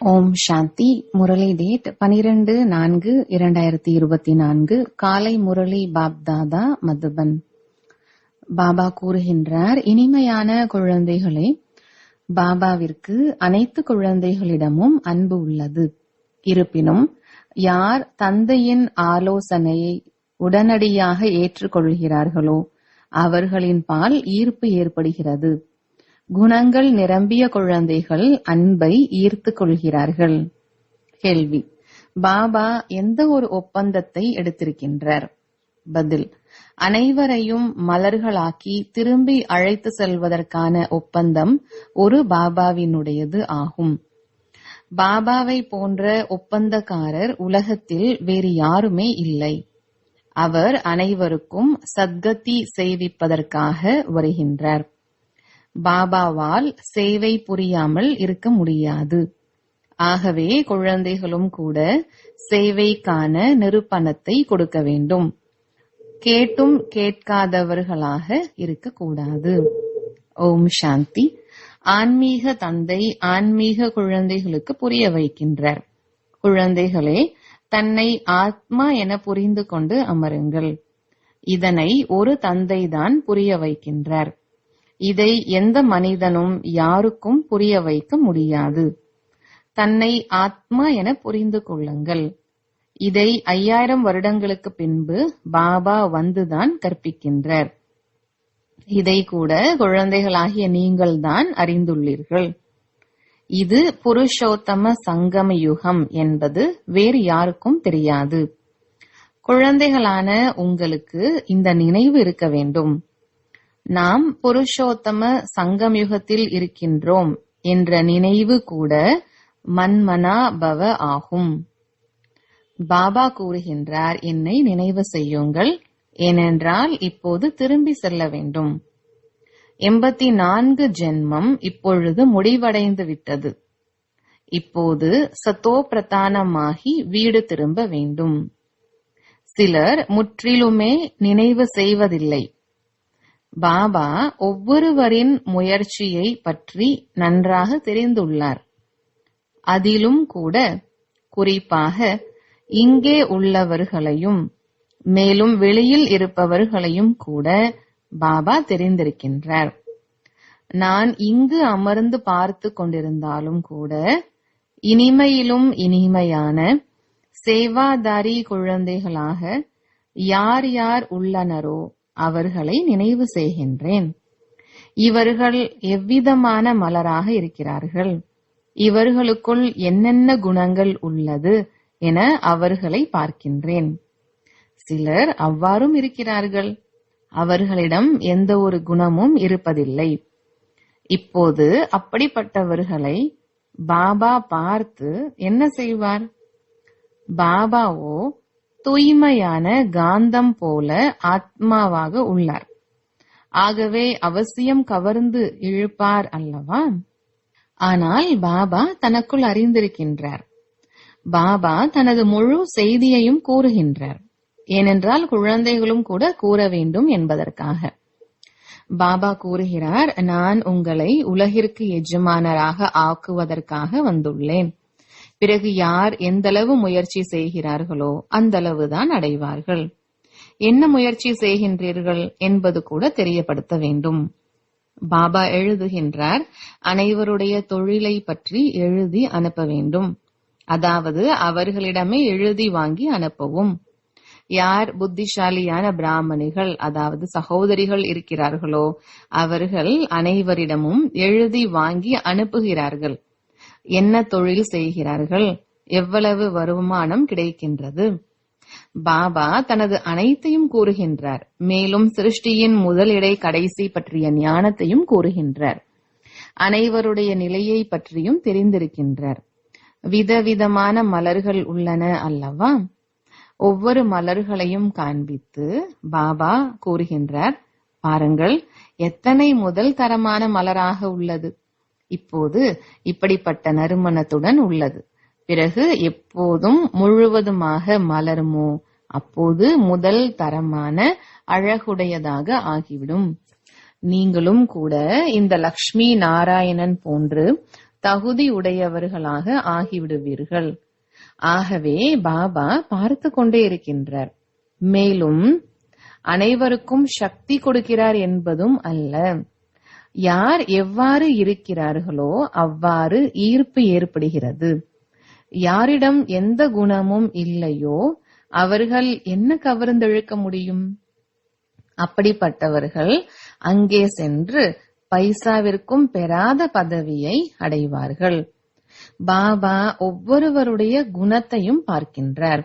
ஓம் சாந்தி. Murali date 12/4/2024. காலை முரளி பாப்தாதா மதுபன். பாபா கூறுகின்றார், இனிமையான குழந்தைகளே, பாபாவிற்கு அனைத்து குழந்தைகளிடமும் அன்பு உள்ளது. இருப்பினும் யார் தந்தையின் ஆலோசனையை உடனடியாக ஏற்றுக்கொள்கிறார்களோ அவர்களின் பால் ஈர்ப்பு ஏற்படுகிறது. குணங்கள் நிரம்பிய குழந்தைகள் அன்பை ஈர்த்து கொள்கிறார்கள். கேள்வி: பாபா எந்த ஒரு ஒப்பந்தத்தை எடுத்திருக்கின்றார்? பதில்: அனைவரையும் மலர்களாக்கி திரும்பி அழைத்து செல்வதற்கான ஒப்பந்தம் ஒரு பாபாவினுடையது ஆகும். பாபாவை போன்ற ஒப்பந்தக்காரர் உலகத்தில் வேறு யாருமே இல்லை. அவர் அனைவருக்கும் சத்கதி செய்விப்பதற்காக வருகின்றார். பாபாவால் சேவை புரியாமல் இருக்க முடியாது. ஆகவே குழந்தைகளும் கூட சேவைக்கான நிரூபணத்தை கொடுக்க வேண்டும். கேட்டும் கேட்காதவர்களாக இருக்கக்கூடாது. ஓம் சாந்தி. ஆன்மீக தந்தை ஆன்மீக குழந்தைகளுக்கு புரிய வைக்கின்றார். குழந்தைகளே, தன்னை ஆத்மா என புரிந்து கொண்டு அமருங்கள். இதனை ஒரு தந்தைதான் புரிய வைக்கின்றார். இதை எந்த மனிதனும் யாருக்கும் புரிய வைக்க முடியாது. தன்னை ஆத்மா என புரிந்து கொள்ளுங்கள். இதை 5000 வருடங்களுக்கு பின்பு பாபா வந்துதான் கற்பிக்கின்றார். இதை கூட குழந்தைகளாகிய நீங்கள்தான் அறிந்துள்ளீர்கள். இது புருஷோத்தம சங்கம யுகம் என்பது வேறு யாருக்கும் தெரியாது. குழந்தைகளான உங்களுக்கு இந்த நினைவு இருக்க வேண்டும். நாம் புருஷோத்தம சங்கமயுகத்தில் இருக்கின்றோம் என்ற நினைவு கூட மன்மனா பவ ஆகும். பாபா கூறுகின்றார், என்னை நினைவு செய்யுங்கள், ஏனென்றால் இப்போது திரும்பி செல்ல வேண்டும். 84 ஜென்மம் இப்பொழுது முடிவடைந்து விட்டது. இப்போது சத்தோ பிரதானமாகி வீடு திரும்ப வேண்டும். சிலர் முற்றிலுமே நினைவு செய்வதில்லை. பாபா ஒவ்வொருவரின் முயற்சியை பற்றி நன்றாக தெரிந்துள்ளார். அதிலும் கூட குறிப்பாக இங்கே உள்ளவர்களையும் மேலும் வெளியில் இருப்பவர்களையும் கூட பாபா தெரிந்திருக்கின்றார். நான் இங்கு அமர்ந்து பார்த்து கொண்டிருந்தாலும் கூட இனிமையிலும் இனிமையான சேவாதாரி குழந்தைகளாக யார் யார் உள்ளனரோ அவர்களை நினைவு செய்கின்றேன். இவர்கள் எவ்விதமான மலராக இருக்கிறார்கள், இவர்களுக்குள் என்னென்ன குணங்கள் உள்ளது என அவர்களை பார்க்கின்றேன். சிலர் அவ்வாறும் இருக்கிறார்கள், அவர்களிடம் எந்த ஒரு குணமும் இருப்பதில்லை. இப்போது அப்படிப்பட்டவர்களை பாபா பார்த்து என்ன செய்வார்? பாபாவோ தூய்மையான காந்தம் போல ஆத்மாவாக உள்ளார். ஆகவே அவசியம் கவர்ந்து இழுப்பார் அல்லவா? ஆனால் பாபா தனக்குள் அறிந்திருக்கின்றார். பாபா தனது முழு செய்தியையும் கூறுகின்றார். ஏனென்றால் குழந்தைகளும் கூட கூற வேண்டும் என்பதற்காக. பாபா கூறுகிறார், நான் உங்களை உலகிற்கு எஜமானராக ஆக்குவதற்காக வந்துள்ளேன். பிறகு யார் எந்தளவு முயற்சி செய்கிறார்களோ அந்த அளவுதான் அடைவார்கள். என்ன முயற்சி செய்கின்றீர்கள் என்பது கூட தெரியப்படுத்த வேண்டும். பாபா எழுதுகின்றார், அனைவருடைய தொழிலை பற்றி எழுதி அனுப்ப வேண்டும். அதாவது அவர்களிடமே எழுதி வாங்கி அனுப்பவும். யார் புத்திசாலியான பிராமணிகள் அதாவது சகோதரிகள் இருக்கிறார்களோ அவர்கள் அனைவரிடமும் எழுதி வாங்கி அனுப்புகிறார்கள். என்ன தொழில் செய்கிறார்கள், எவ்வளவு வருமானம் கிடைக்கின்றது. பாபா தனது அனைத்தையும் கூறுகின்றார். மேலும் சிருஷ்டியின் முதலிடை கடைசி பற்றிய ஞானத்தையும் கூறுகின்றார். அனைவருடைய நிலையை பற்றியும் தெரிந்திருக்கின்றார். விதவிதமான மலர்கள் உள்ளன அல்லவா? ஒவ்வொரு மலர்களையும் காண்பித்து பாபா கூறுகின்றார், பாருங்கள் எத்தனை முதல் தரமான மலராக உள்ளது. இப்போது இப்படிப்பட்ட நறுமணத்துடன் உள்ளது. பிறகு எப்போதும் முழுவதுமாக மலருமோ அப்போது முதல் தரமான அழகுடையதாக ஆகிவிடும். நீங்களும் கூட இந்த லக்ஷ்மி நாராயணன் போன்று தகுதி உடையவர்களாக ஆகிவிடுவீர்கள். ஆகவே பாபா பார்த்து கொண்டே இருக்கின்றார். மேலும் அனைவருக்கும் சக்தி கொடுக்கிறார் என்பதும் அல்ல. யார் எவ்வாறு இருக்கிறார்களோ அவ்வாறு ஈர்ப்பு ஏற்படுகிறது. யாரிடம் எந்த குணமும் இல்லையோ அவர்கள் என்ன கவர்ந்தெழுக்க முடியும்? அப்படிப்பட்டவர்கள் அங்கே சென்று பைசாவிற்கும் பெறாத பதவியை அடைவார்கள். பாபா ஒவ்வொருவருடைய குணத்தையும் பார்க்கின்றார்.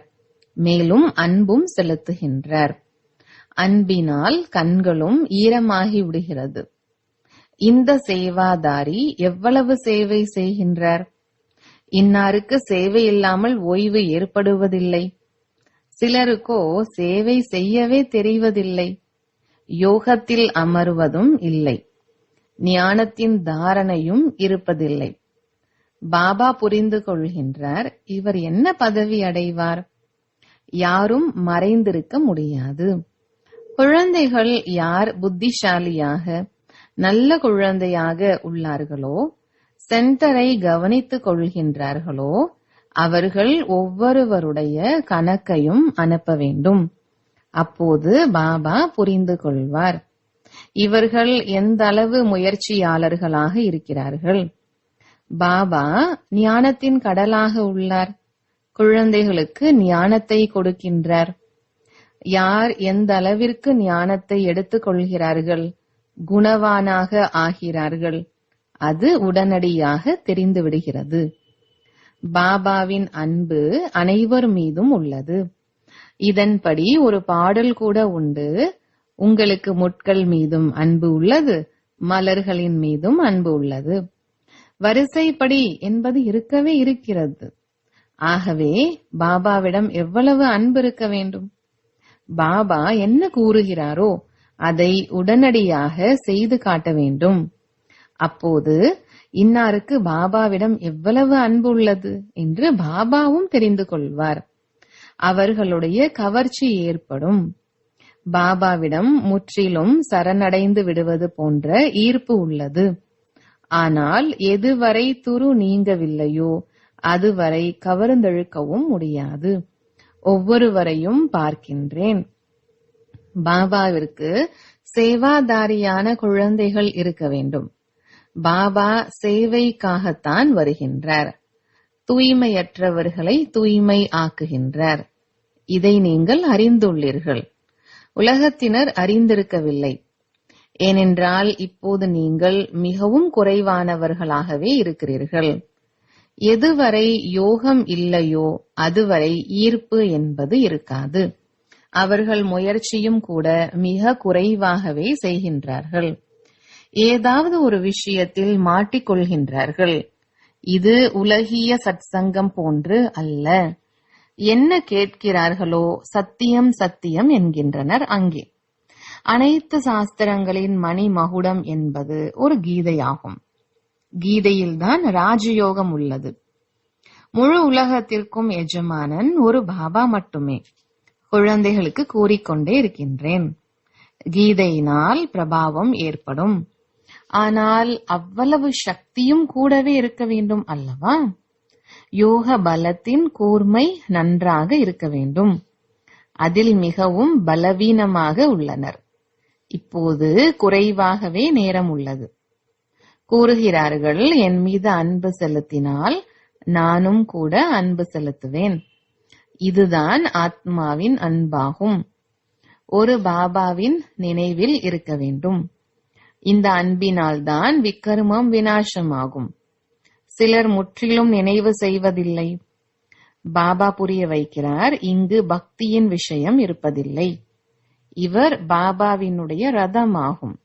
மேலும் அன்பும் செலுத்துகின்றார். அன்பினால் கண்களும் ஈரமாகி விடுகிறது. இந்த சேவாதாரி எவ்வளவு சேவை செய்கின்றார்? இன்னாருக்கு சேவை இல்லாமல் ஓய்வு ஏற்படுவதில்லை. சிலருக்கோ சேவை செய்யவே தெரிவதில்லை. யோகத்தில் அமர்வதும் இல்லை. ஞானத்தின் தாரணையும் இருப்பதில்லை. பாபா புரிந்து கொள்கின்றார், இவர் என்ன பதவி அடைவார்? யாரும் மறைந்திருக்க முடியாது. குழந்தைகள் யார் புத்திசாலியாக நல்ல குழந்தையாக உள்ளார்களோ, சென்டரை கவனித்துக் கொள்கின்றார்களோ, அவர்கள் ஒவ்வொருவருடைய கணக்கையும் அனுப்ப வேண்டும். அப்போது பாபா புரிந்து கொள்வார், இவர்கள் எந்த அளவு முயற்சியாளர்களாக இருக்கிறார்கள். பாபா ஞானத்தின் கடலாக உள்ளார். குழந்தைகளுக்கு ஞானத்தை கொடுக்கின்றார். யார் எந்த அளவிற்கு ஞானத்தை எடுத்துக் கொள்கிறார்கள், குணவானாக ஆகிறார்கள், அது உடனடியாக தெரிந்து விடுகிறது. பாபாவின் அன்பு அனைவர் மீதும் உள்ளது. இதன்படி ஒரு பாடல் கூட உண்டு, உங்களுக்கு முட்கள் மீதும் அன்பு உள்ளது, மலர்களின் மீதும் அன்பு உள்ளது. வரிசைப்படி என்பது இருக்கவே இருக்கிறது. ஆகவே பாபாவிடம் எவ்வளவு அன்பு இருக்க வேண்டும்? பாபா என்ன கூறுகிறாரோ அதை உடனடியாக செய்து காட்ட வேண்டும். அப்போது இன்னாருக்கு பாபாவிடம் எவ்வளவு அன்பு உள்ளது என்று பாபாவும் தெரிந்து கொள்வார். அவர்களுடைய கவர்ச்சி ஏற்படும். பாபாவிடம் முற்றிலும் சரணடைந்து விடுவது போன்ற ஈர்ப்பு உள்ளது. ஆனால் எதுவரை துரு நீங்கவில்லையோ அதுவரை கவர்ந்தெழுக்கவும் முடியாது. ஒவ்வொருவரையும் பார்க்கின்றேன். பாபாவிற்கு சேவாதாரியான குழந்தைகள் இருக்க வேண்டும். பாபா சேவைக்காகத்தான் வருகின்றார். தூய்மையற்றவர்களை தூய்மை ஆக்குகின்றார். இதை நீங்கள் அறிந்துள்ளீர்கள். உலகத்தினர் அறிந்திருக்கவில்லை. ஏனென்றால் இப்போது நீங்கள் மிகவும் குறைவானவர்களாகவே இருக்கிறீர்கள். எதுவரை யோகம் இல்லையோ அதுவரை ஈர்ப்பு என்பது இருக்காது. அவர்கள் முயற்சியும் கூட மிக குறைவாகவே செய்கின்றார்கள். ஏதாவது ஒரு விஷயத்தில் மாட்டிக்கொள்கின்றார்கள். இது உலகிய சத்சங்கம் போன்று அல்ல. என்ன கேட்கிறார்களோ சத்தியம் சத்தியம் என்கின்றனர். அங்கே அனைத்து சாஸ்திரங்களின் மணி மகுடம் என்பது ஒரு கீதையாகும். கீதையில்தான் ராஜயோகம் உள்ளது. முழு உலகத்திற்கும் எஜமானன் ஒரு பாபா மட்டுமே. குழந்தைகளுக்கு கூறிக்கொண்டே இருக்கின்றேன், கீதையினால் பிரபாவம் ஏற்படும். ஆனால் அவ்வளவு சக்தியும் கூடவே இருக்க வேண்டும் அல்லவா? யோக பலத்தின் கூர்மை நன்றாக இருக்க வேண்டும். அதில் மிகவும் பலவீனமாக உள்ளனர். இப்போது குறைவாகவே நேரம் உள்ளது. கூறுகிறார்கள், என் மீது அன்பு செலுத்தினால் நானும் கூட அன்பு செலுத்துவேன். இதுதான் ஆத்மாவின் அன்பாகும். ஒரு பாபாவின் நினைவில் இருக்க வேண்டும். இந்த அன்பினால்தான் விக்கர்மம் விநாசமாகும். சிலர் முற்றிலும் நினைவு செய்வதில்லை. பாபா புரிய வைக்கிறார், இங்கு பக்தியின் விஷயம் இருப்பதில்லை. இவர் பாபாவினுடைய ரதமாகும்.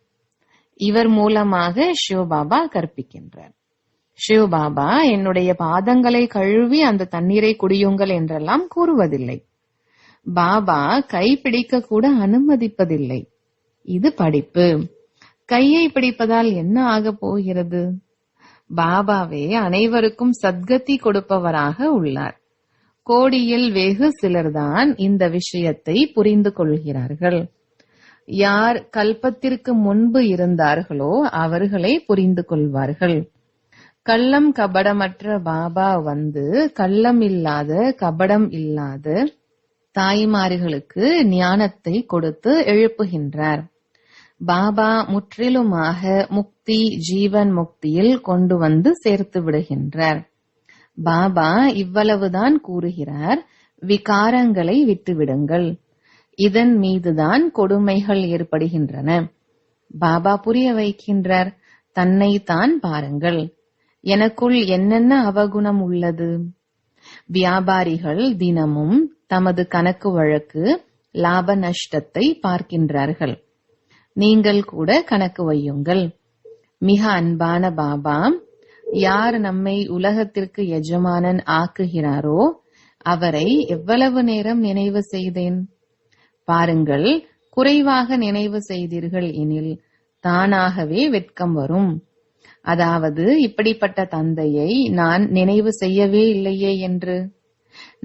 இவர் மூலமாக சிவபாபா கற்பிக்கின்றார். சிவபாபா என்னுடைய பாதங்களை கழுவி அந்த தண்ணீரை குடியுங்கள் என்றெல்லாம் கூறுவதில்லை. பாபா கை பிடிக்க கூட அனுமதிப்பதில்லை. இது படிப்பு. கையை பிடிப்பதால் என்ன ஆக போகிறது? பாபாவே அனைவருக்கும் சத்கதி கொடுப்பவராக உள்ளார். கோடியில் வெகு சிலர்தான் இந்த விஷயத்தை புரிந்து கொள்கிறார்கள். யார் கல்பத்திற்கு முன்பு இருந்தார்களோ அவர்களே புரிந்து கொள்வார்கள். கள்ளம் கபடமற்ற பாபா வந்து கள்ளம் இல்லாத கபடம் இல்லாத தாய்மார்களுக்கு ஞானத்தை கொடுத்து எழுப்புகின்றார். பாபா முற்றிலுமாக முக்தி ஜீவன் முக்தியில் கொண்டு வந்து சேர்த்து விடுகின்றார். பாபா இவ்வளவுதான் கூறுகிறார், விகாரங்களை விட்டுவிடுங்கள். இதன் மீதுதான் கொடுமைகள் ஏற்படுகின்றன. பாபா புரிய வைக்கின்றார், தன்னை தான் பாருங்கள், எனக்குள் என்னென்ன அவகுணம் உள்ளது. வியாபாரிகள் தினமும் தமது கணக்கு வழக்கு லாப நஷ்டத்தை பார்க்கின்றார்கள். நீங்கள் கூட கணக்கு வையுங்கள். மிக அன்பான பாபா, யார் நம்மை உலகத்திற்கு எஜமானன் ஆக்குகிறாரோ அவரை எவ்வளவு நேரம் நினைவு செய்தேன். பாருங்கள், குறைவாக நினைவு செய்தீர்கள் எனில் தானாகவே வெட்கம் வரும். அதாவது, இப்படிப்பட்ட தந்தையை நான் நினைவு செய்யவே இல்லையே என்று.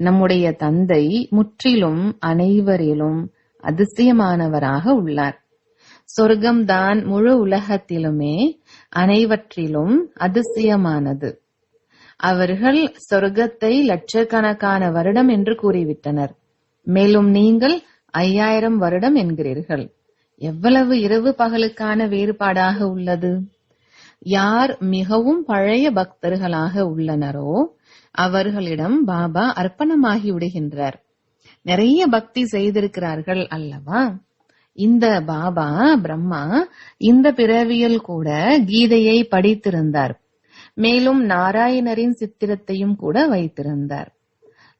நம்முடைய தந்தை முற்றிலும் அனைவரிலும் அதிசயமானவராக உள்ளார். சொர்க்கம்தான் முழு உலகத்திலுமே அனைவற்றிலும் அதிசயமானது. அவர்கள் சொர்க்கத்தை லட்சக்கணக்கான வருடம் என்று கூறிவிட்டனர். மேலும் நீங்கள் 5000 வருடம் என்கிறீர்கள். எவ்வளவு இரவு பகலுக்கான வேறுபாடாக உள்ளது. யார் மிகவும் பழைய பக்தர்களாக உள்ளனரோ அவர்களிடம் பாபா அர்ப்பணமாகி விடுகின்றார். நிறைய பக்தி செய்திருக்கிறார்கள் அல்லவா. இந்த பாபா பிரம்மா இந்த பிறவியில் கூட கீதையை படித்திருந்தார். மேலும் நாராயணரின் சித்திரத்தையும் கூட வைத்திருந்தார்.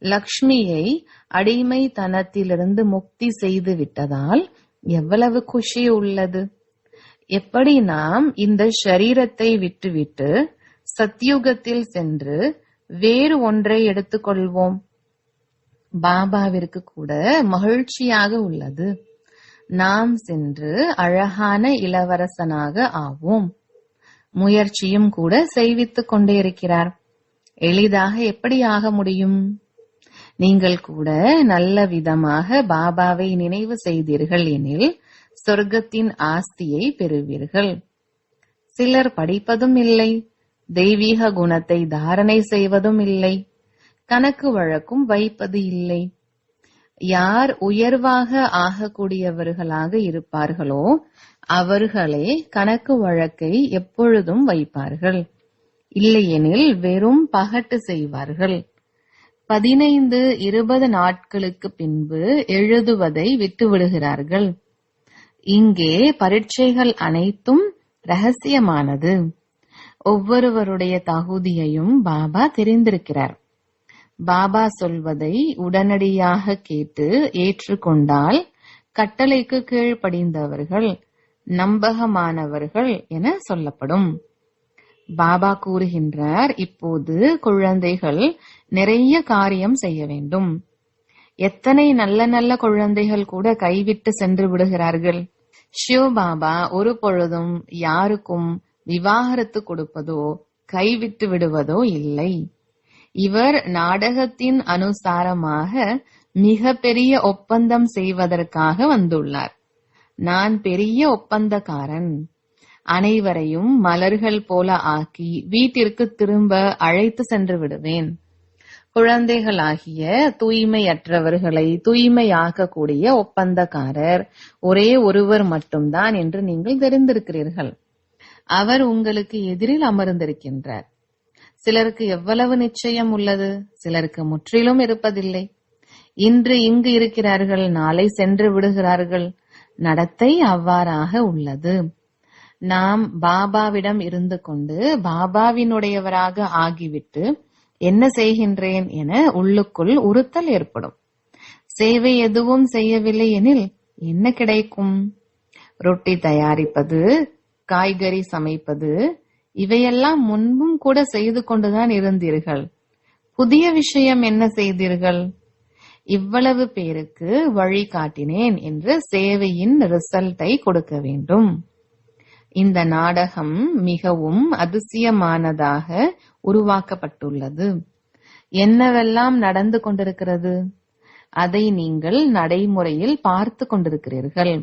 லக்ஷ்மியை அடிமைத்தனத்திலிருந்து முக்தி செய்து விட்டதால் எவ்வளவு குஷி உள்ளது. எப்படி நாம் இந்த ஷரீரத்தை விட்டுவிட்டு சத்யுகத்தில் சென்று வேறு ஒன்றை எடுத்துக்கொள்வோம். பாபாவிற்கு கூட மகிழ்ச்சியாக உள்ளது. நாம் சென்று அழகான இளவரசனாக ஆவோம். முயற்சியும் கூட செய்வித்துக் கொண்டே இருக்கிறார். எளிதாக எப்படி ஆக முடியும்? நீங்கள் கூட நல்ல விதமாக பாபாவை நினைவு செய்தீர்கள் எனில் சொர்க்கத்தின் ஆஸ்தியை பெறுவீர்கள். சிலர் படிப்பதும் இல்லை, தெய்வீக குணத்தை தாரணை செய்வதும் இல்லை, கணக்கு வழக்கும் வைப்பது இல்லை. யார் உயர்வாக ஆகக்கூடியவர்களாக இருப்பார்களோ அவர்களே கணக்கு வழக்கை எப்பொழுதும் வைப்பார்கள். இல்லையெனில் வெறும் பகட்டு செய்வார்கள். 15-20 நாட்களுக்கு பின்பு எழுதுவதை விட்டுவிடுகிறார்கள். இங்கே பரீட்சைகள் அனைத்தும் ரகசியமானது. ஒவ்வொருவருடைய தகுதியையும் பாபா தெரிந்திருக்கிறார். பாபா சொல்வதை உடனடியாக கேட்டு ஏற்றுக்கொண்டால் கட்டளைக்கு கீழ்ப்படிந்தவர்கள் நம்பகமானவர்கள் என சொல்லப்படும். பாபா கூறுகின்றார், இப்போது குழந்தைகள் நிறைய காரியம் செய்ய வேண்டும். எத்தனை நல்ல நல்ல குழந்தைகள் கூட கைவிட்டு சென்று விடுகிறார்கள். ஷிவ் பாபா ஒரு பொழுதும் யாருக்கும் விவாகரத்து கொடுப்பதோ கைவிட்டு விடுவதோ இல்லை. இவர் நாடகத்தின் அனுசாரமாக மிக பெரிய ஒப்பந்தம் செய்வதற்காக வந்துள்ளார். நான் பெரிய ஒப்பந்தக்காரன். அனைவரையும் மலர்கள் போல ஆக்கி வீட்டிற்கு திரும்ப அழைத்து சென்று விடுவேன். குழந்தைகளாகிய தூய்மையற்றவர்களை தூய்மையாக்கக்கூடிய ஒப்பந்தக்காரர் ஒரே ஒருவர் மட்டும்தான் என்று நீங்கள் தெரிந்திருக்கிறீர்கள். அவர் உங்களுக்கு எதிரில் அமர்ந்திருக்கின்றார். சிலருக்கு எவ்வளவு நிச்சயம் உள்ளது, சிலருக்கு முற்றிலும் இருப்பதில்லை. இன்று இங்கு இருக்கிறார்கள், நாளை சென்று விடுகிறார்கள். நடத்தை அவ்வாறாக உள்ளது. நாம் பாபாவிடம் இருந்து கொண்டு பாபாவினுடையவராக ஆகிவிட்டு என்ன செய்கின்றேன் என உள்ளுக்குள் உறுத்தல் ஏற்படும். சேவை எதுவும் செய்யவில்லை எனில் என்ன கிடைக்கும்? ரொட்டி தயாரிப்பது, காய்கறி சமைப்பது, இவையெல்லாம் முன்பும் கூட செய்து கொண்டுதான் இருந்தீர்கள். புதிய விஷயம் என்ன செய்தீர்கள்? இவ்வளவு பேருக்கு வழி காட்டினேன் என்று சேவையின் ரிசல்ட்டை கொடுக்க வேண்டும். இந்த நாடகம் மிகவும் அதிசயமானதாக உருவாக்கப்பட்டுள்ளது. என்னவெல்லாம் நடந்து கொண்டிருக்கிறது அதை நீங்கள் நடைமுறையில் பார்த்து கொண்டிருக்கிறீர்கள்.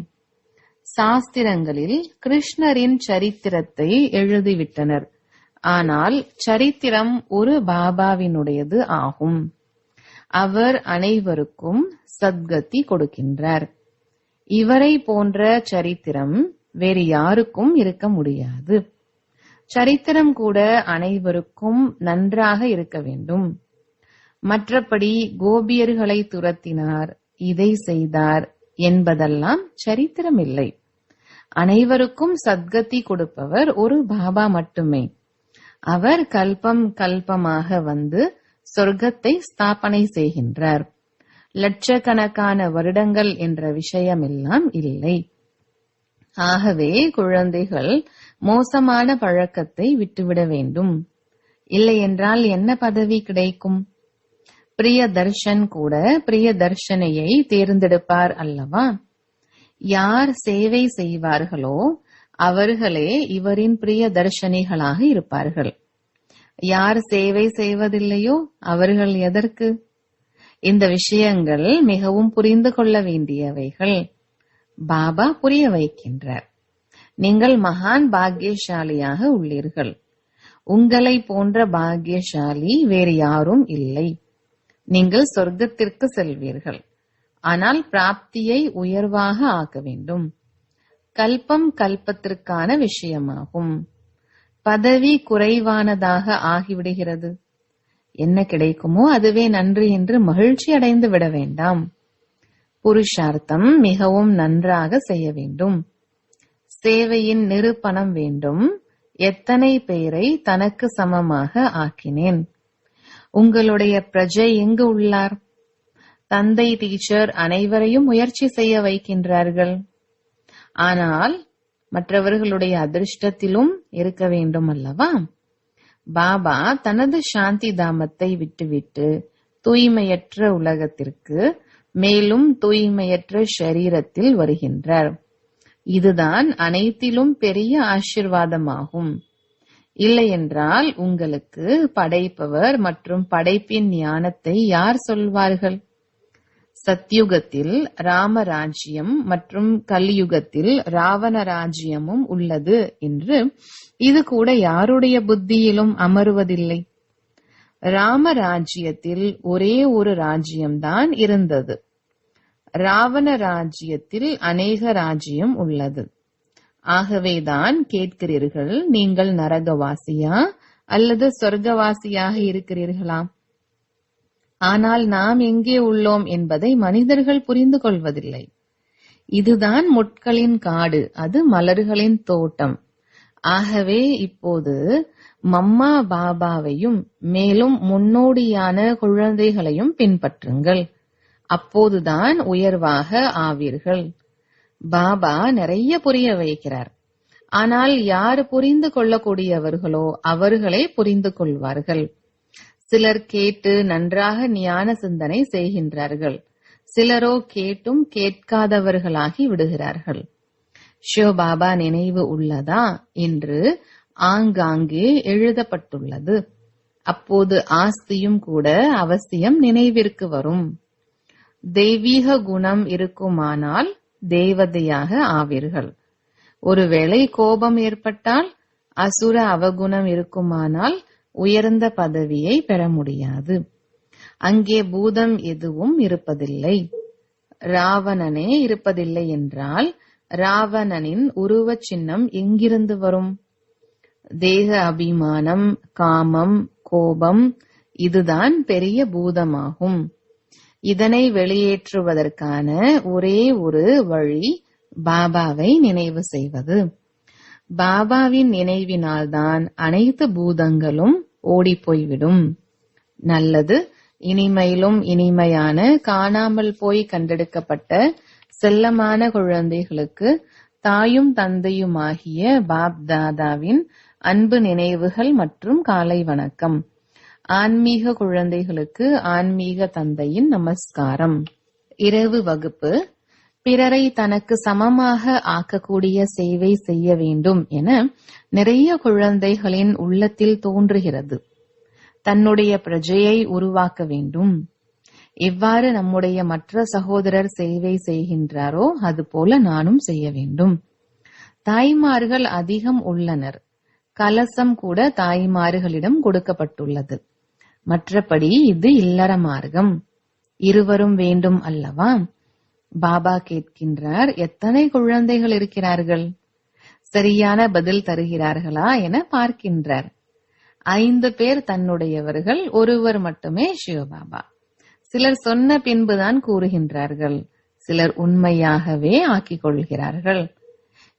சாஸ்திரங்களில் கிருஷ்ணரின் சரித்திரத்தை எழுதிவிட்டனர். ஆனால் சரித்திரம் ஒரு பாபாவினுடையது ஆகும். அவர் அனைவருக்கும் சத்கதி கொடுக்கின்றார். இவரை போன்ற சரித்திரம் வேறு யாருக்கும் இருக்க முடியாது. சரித்திரம் கூட அனைவருக்கும் நன்றாக இருக்க வேண்டும். மற்றபடி கோபியர்களை துரத்தினார், இதை செய்தார் என்பதெல்லாம் சரித்திரம் இல்லை. அனைவருக்கும் சத்கதி கொடுப்பவர் ஒரு பாபா மட்டுமே. அவர் கல்பம் கல்பமாக வந்து சொர்க்கத்தை ஸ்தாபனை செய்கின்றார். லட்சக்கணக்கான வருடங்கள் என்ற விஷயமெல்லாம் இல்லை. ஆகவே குழந்தைகள் மோசமான பழக்கத்தை விட்டுவிட வேண்டும். இல்லையென்றால் என்ன பதவி கிடைக்கும்? பிரிய தர்ஷன் கூட பிரிய தர்ஷனையை தேர்ந்தெடுப்பார் அல்லவா? யார் சேவை செய்வார்களோ அவர்களே இவரின் பிரிய தர்ஷனிகளாக இருப்பார்கள். யார் சேவை செய்வதில்லையோ அவர்கள் எதற்கு? இந்த விஷயங்கள் மிகவும் புரிந்து கொள்ள வேண்டியவைகள். பாபா புரிய வைக்கின்றார். நீங்கள் மகான் பாக்கியசாலியாக உள்ளீர்கள். உங்களை போன்ற பாக்கியசாலி வேறு யாரும் இல்லை. நீங்கள் சொர்க்கத்திற்கு செல்வீர்கள். ஆனால் பிராப்தியை உயர்வாக ஆக்க வேண்டும். கல்பம் கல்பத்திற்கான விஷயமாகும். பதவி குறைவானதாக ஆகிவிடுகிறது. என்ன கிடைக்குமோ அதுவே நன்று என்று மகிழ்ச்சி அடைந்து விட வேண்டாம். புருஷார்த்தம் மிகவும் நன்றாக செய்ய வேண்டும். சேவையின் நிரூபணம் வேண்டும். எத்தனை பேரை தனக்கு சமமாக ஆக்கினேன். உங்களுடைய பிரஜை எங்கு உள்ளார்? தந்தை டீச்சர் அனைவரையும் முயற்சி செய்ய வைக்கின்றார்கள். ஆனால் மற்றவர்களுடைய அதிர்ஷ்டத்திலும் இருக்க வேண்டும் அல்லவா? பாபா தனது சாந்தி தாமத்தை விட்டுவிட்டு தூய்மையற்ற உலகத்திற்கு மேலும் தூய்மையற்ற ஷரீரத்தில் வருகின்றார். இதுதான் அனைத்திலும் பெரிய ஆசீர்வாதமாகும். இல்லையென்றால் உங்களுக்கு படைப்பவர் மற்றும் படைப்பின் ஞானத்தை யார் சொல்வார்கள்? சத்யுகத்தில் ராமராஜ்யம் மற்றும் கலியுகத்தில் ராவண ராஜ்யமும் உள்ளது என்று இது கூட யாருடைய புத்தியிலும் அமருவதில்லை. ராமராஜ்யத்தில் ஒரே ஒரு ராஜ்யம்தான் இருந்தது. ராவண ராஜ்யத்தில் அநேக ராஜ்யம் உள்ளது. ஆகவேதான் கேட்கிறீர்கள், நீங்கள் நரகவாசியா அல்லது சொர்க்கவாசியாக இருக்கிறீர்களா? ஆனால் நாம் எங்கே உள்ளோம் என்பதை மனிதர்கள் புரிந்து கொள்வதில்லை. இதுதான் முட்களின் காடு, அது மலர்களின் தோட்டம். ஆகவே இப்போது மம்மா பாபாவையும் மேலும் முன்னோடியான குழந்தைகளையும் பின்பற்றுங்கள். அப்போதுதான் உயர்வாக ஆவீர்கள். பாபா நிறைய புரிய வைக்கிறார். ஆனால் யார் புரிந்து கொள்ளக்கூடியவர்களோ அவர்களே புரிந்து கொள்வார்கள். சிலர் கேட்டு நன்றாக ஞான சிந்தனை செய்கின்றார்கள். சிலரோ கேட்டும் கேட்காதவர்களாகி விடுகிறார்கள். சிவபாபா நினைவு உள்ளதா என்று ஆங்காங்கே எழுதப்பட்டுள்ளது. அப்போது ஆஸ்தியும் கூட அவசியம் நினைவிற்கு வரும். தெய்வீக குணம் இருக்குமானால் தேவதையாக ஆவீர்கள். ஒருவேளை கோபம் ஏற்பட்டால் அசுர அவகுணம் இருக்குமானால் உயர்ந்த பதவியை பெற முடியாது. அங்கே பூதம் எதுவும் இருப்பதில்லை. ராவணனே இருப்பதில்லை என்றால் ராவணனின் உருவ சின்னம் எங்கிருந்து வரும்? தேக அபிமானம், காமம், கோபம், இதுதான் பெரிய பூதமாகும். இதனை வெளியேற்றுவதற்கான ஒரே ஒரு வழி பாபாவை நினைவு செய்வது. பாபாவின் நினைவினால்தான் அனைத்து பூதங்களும் ஓடிப்போய்விடும். நல்லது. இனிமையிலும் இனிமையான காணாமல் போய் கண்டெடுக்கப்பட்ட செல்லமான குழந்தைகளுக்கு தாயும் தந்தையுமாகிய பாப் தாதாவின் அன்பு நினைவுகள் மற்றும் காலை வணக்கம். ஆன்மீக குழந்தைகளுக்கு ஆன்மீக தந்தையின் நமஸ்காரம். இரவு வகுப்பு. பிறரை தனக்கு சமமாக ஆக்கக்கூடிய சேவை செய்ய வேண்டும் என நிறைய குழந்தைகளின் உள்ளத்தில் தோன்றுகிறது. தன்னுடைய பிரஜையை உருவாக்க வேண்டும். எவ்வாறு நம்முடைய மற்ற சகோதரர் சேவை செய்கின்றாரோ அதுபோல நானும் செய்ய வேண்டும். தாய்மார்கள் அதிகம் உள்ளனர். கலசம் கூட தாய்மார்களிடம் கொடுக்கப்பட்டுள்ளது. மற்றபடி இது இல்லற மார்க்கம். இருவரும் வேண்டும் அல்லவா? பாபா கேட்கின்றார், எத்தனை குழந்தைகள் இருக்கிறார்கள்? சரியான பதில் தருகிறார்களா என பார்க்கின்றார். 5 பேர் தன்னுடையவர்கள், ஒருவர் மட்டுமே சிவபாபா. சிலர் சொன்ன பின்புதான் கூறுகின்றார்கள், சிலர் உண்மையாகவே ஆக்கிக் கொள்கிறார்கள்.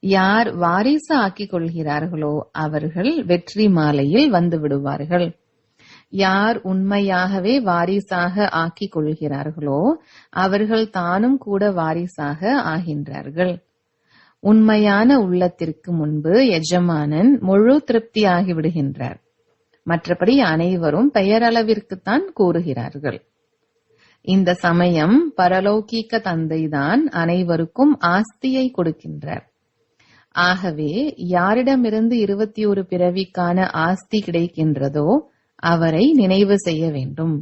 யார் வாரிசு ஆக்கிக் கொள்கிறார்களோ அவர்கள் வெற்றி மாலையில் வந்து விடுவார்கள். யார் உண்மையாகவே வாரிசாக ஆக்கிக் கொள்கிறார்களோ அவர்கள் தானும் கூட வாரிசாக ஆகின்றார்கள். உண்மையான உள்ளத்திற்கு முன்பு எஜமானன் முழு திருப்தி ஆகிவிடுகின்றார். மற்றபடி அனைவரும் பெயரளவிற்குத்தான் கூறுகிறார்கள். இந்த சமயம் பரலௌகீக தந்தைதான் அனைவருக்கும் ஆஸ்தியை கொடுக்கின்றார். ஆகவே யாரிடமிருந்து 21 பிறவிக்கான ஆஸ்தி கிடைக்கின்றதோ அவரை நினைவு செய்ய வேண்டும்.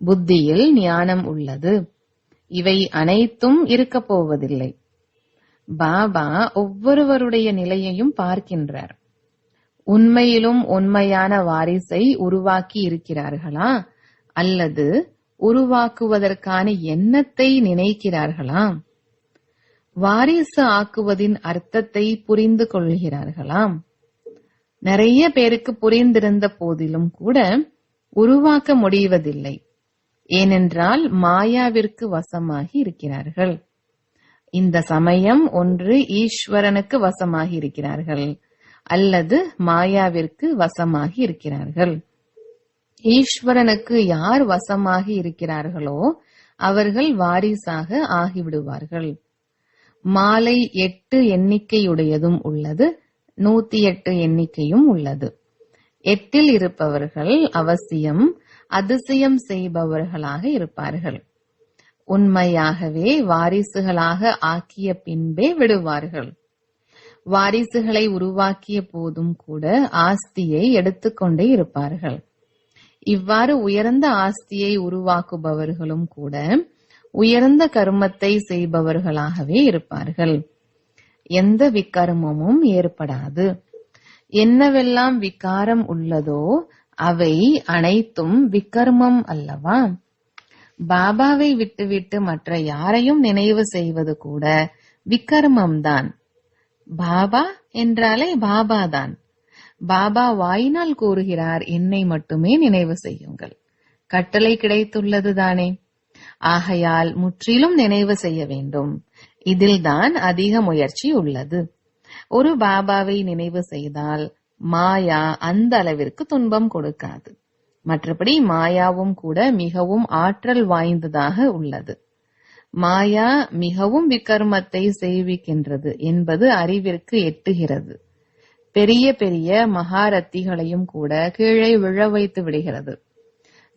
புத்தியில் ஞானம் உள்ளது. இவை அனைத்தும் இருக்கப் போவதில்லை. பாபா ஒவ்வொருவருடைய நிலையையும் பார்க்கின்றார். உண்மையிலும் உண்மையான வாரிசை உருவாக்கி இருக்கிறார்களா அல்லது உருவாக்குவதற்கான எண்ணத்தை நினைக்கிறார்களா? வாரிசு ஆக்குவதின் அர்த்தத்தை புரிந்து கொள்கிறார்களா? நிறைய பேருக்கு புரிந்திருந்த போதிலும் கூட உருவாக்க முடிவதில்லை. ஏனென்றால் மாயாவிற்கு வசமாகி இருக்கிறார்கள். இந்த சமயம் ஒன்று ஈஸ்வரனுக்கு வசமாகி இருக்கிறார்கள் அல்லது மாயாவிற்கு வசமாகி இருக்கிறார்கள். ஈஸ்வரனுக்கு யார் வசமாகி இருக்கிறார்களோ அவர்கள் வாரிசாக ஆகிவிடுவார்கள். மாலை 8 எண்ணிக்கையுடையதும் உள்ளது, 108 எண்ணிக்கையும் உள்ளது. 8 இருப்பவர்கள் அவசியம் அதிசயம் செய்பவர்களாக இருப்பார்கள். உண்மையாகவே வாரிசுகளாக ஆக்கிய பின்பே விடுவார்கள். வாரிசுகளை உருவாக்கிய போதும் கூட ஆஸ்தியை எடுத்துக்கொண்டே இருப்பார்கள். இவ்வாறு உயர்ந்த ஆஸ்தியை உருவாக்குபவர்களும் கூட உயர்ந்த கர்மத்தை செய்பவர்களாகவே இருப்பார்கள். எந்த விக்கர்மமும் ஏற்படாது. என்னவெல்லாம் விகாரம் உள்ளதோ அவை அனைத்தும் விக்கர்மம் அல்லவா? பாபாவை விட்டுவிட்டு மற்ற யாரையும் நினைவு செய்வது கூட விக்கர்மம்தான். பாபா என்றாலே பாபாதான். பாபா வாயினால் கூறுகிறார், என்னை மட்டுமே நினைவு செய்யுங்கள். கட்டளை கிடைத்துள்ளதுதானே. ஆகையால் முற்றிலும் நினைவு செய்ய வேண்டும். இதில்தான் அதிக முயற்சி உள்ளது. ஒரு பாபாவை நினைவு செய்தால் மாயா அந்த அளவிற்கு துன்பம் கொடுக்காது. மற்றபடி மாயாவும் கூட மிகவும் ஆற்றல் வாய்ந்ததாக உள்ளது. மாயா மிகவும் விக்கர்மத்தை செய்விக்கின்றது என்பது அறிவிற்கு எட்டுகிறது. பெரிய பெரிய மகாரத்திகளையும் கூட கீழே விழ வைத்து விடுகிறது.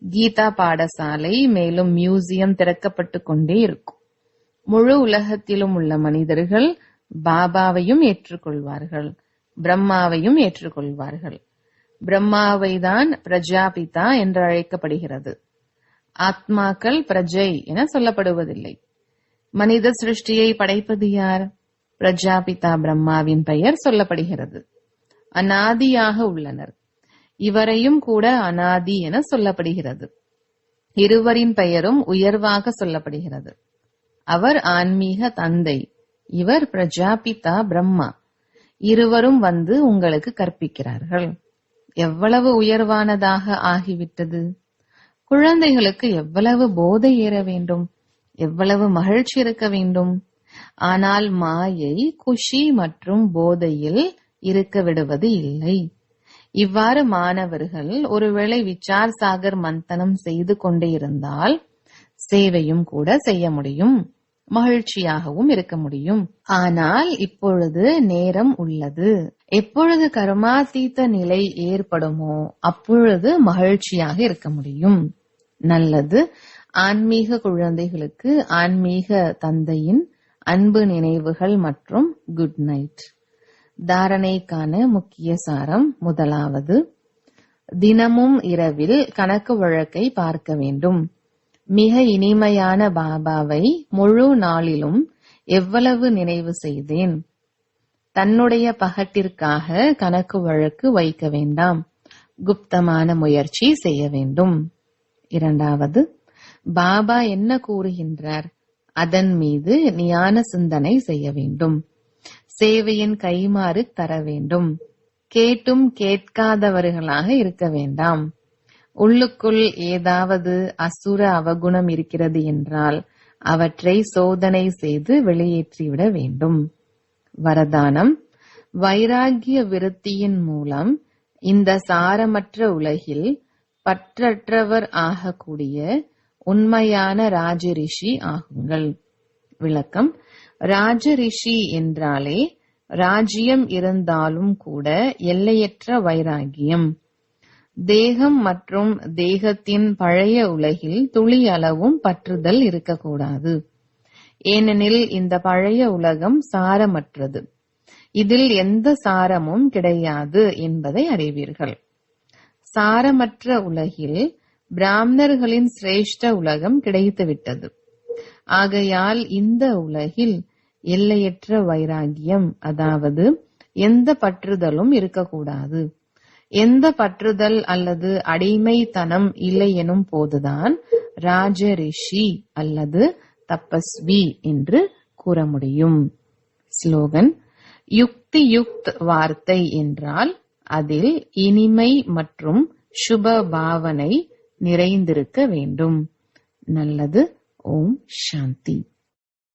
கீதா பாடசாலை மேலும் மியூசியம் திறக்கப்பட்டு கொண்டே இருக்கும். முழு உலகத்திலும் உள்ள மனிதர்கள் பாபாவையும் ஏற்றுக்கொள்வார்கள், பிரம்மாவையும் ஏற்றுக்கொள்வார்கள். பிரம்மாவை தான் பிரஜாபிதா என்று அழைக்கப்படுகிறது. ஆத்மாக்கள் பிரஜை என சொல்லப்படுவதில்லை. மனித சிருஷ்டியை படைப்பது யார்? பிரஜாபிதா பிரம்மாவின் பெயர் சொல்லப்படுகிறது. அநாதியாக உள்ளனர். இவரையும் கூட அநாதி என சொல்லப்படுகிறது. இருவரின் பெயரும் உயர்வாக சொல்லப்படுகிறது. அவர் ஆன்மீக தந்தை, இவர் பிரஜாபிதா பிரம்மா. இருவரும் வந்து உங்களுக்கு கற்பிக்கிறார்கள். எவ்வளவு உயர்வானதாக ஆகிவிட்டது! குழந்தைகளுக்கு எவ்வளவு போதை ஏற வேண்டும், எவ்வளவு மகிழ்ச்சி இருக்க வேண்டும். ஆனால் மாயை குஷி மற்றும் போதையில் இருக்க விடுவது இல்லை. இவ்வாறு மாணவர்கள் ஒருவேளை விசார் சாகர் மந்தனம் செய்து கொண்டே இருந்தால் சேவையும் கூட செய்ய முடியும், மகிழ்ச்சியாகவும் இருக்க முடியும். ஆனால் இப்பொழுது நேரம் உள்ளது. எப்பொழுது கர்மாதீத நிலை ஏற்படுமோ அப்பொழுது மகிழ்ச்சியாக இருக்க முடியும். நல்லது. ஆன்மீக குழந்தைகளுக்கு ஆன்மீக தந்தையின் அன்பு நினைவுகள் மற்றும் குட் நைட். தாரணைக்கான முக்கிய சாரம். முதலாவது, தினமும் இரவில் கணக்கு வழக்கை பார்க்க வேண்டும். மிக இனிமையான பாபாவை முழு நாளிலும் எவ்வளவு நினைவு செய்தேன், தன்னுடைய பகட்டிற்காக கணக்கு வழக்கு வைக்க வேண்டாம். குப்தமான முயற்சி செய்ய வேண்டும். இரண்டாவது, பாபா என்ன கூறுகின்றார் அதன் மீது ஞான சிந்தனை செய்ய வேண்டும். சேவையின் கைமாறு தர வேண்டும். கேட்டும் கேட்காதவர்களாக இருக்க வேண்டாம். உள்ளுக்குள் ஏதாவது அசுர அவகுணம் இருக்கிறது என்றால் அவற்றை சோதனை செய்து வெளியேற்றிவிட வேண்டும். வரதானம்: வைராகிய விருத்தியின் மூலம் இந்த சாரமற்ற உலகில் பற்றற்றவர் ஆகக்கூடிய உண்மையான ராஜரிஷி ஆகுங்கள். விளக்கம்: ராஜரிஷி என்றாலே ராஜ்யம் இருந்தாலும் கூட எல்லையற்ற வைராகியம். தேகம் மற்றும் தேகத்தின் பழைய உலகில் துளி அளவும் பற்றுதல் இருக்கக்கூடாது. ஏனெனில் இந்த பழைய உலகம் சாரமற்றது. இதில் எந்த சாரமும் கிடையாது என்பதை அறிவீர்கள். சாரமற்ற உலகில் பிராமணர்களின் சிரேஷ்ட உலகம் கிடைத்துவிட்டது. ஆகையால் இந்த உலகில் எல்லையற்ற வைராகியம், அதாவது எந்த பற்றுதலும் இருக்கக்கூடாது. எந்த பற்றுதல் அல்லது அடிமைத்தனம் இல்லை எனும் போதுதான் ராஜரிஷி அல்லது தபஸ்வி என்று கூற முடியும். ஸ்லோகன்: யுக்தி யுக்த் வார்த்தை என்றால் அதில் இனிமை மற்றும் சுப பாவனை நிறைந்திருக்க வேண்டும். நல்லது. ஓம் சாந்தி.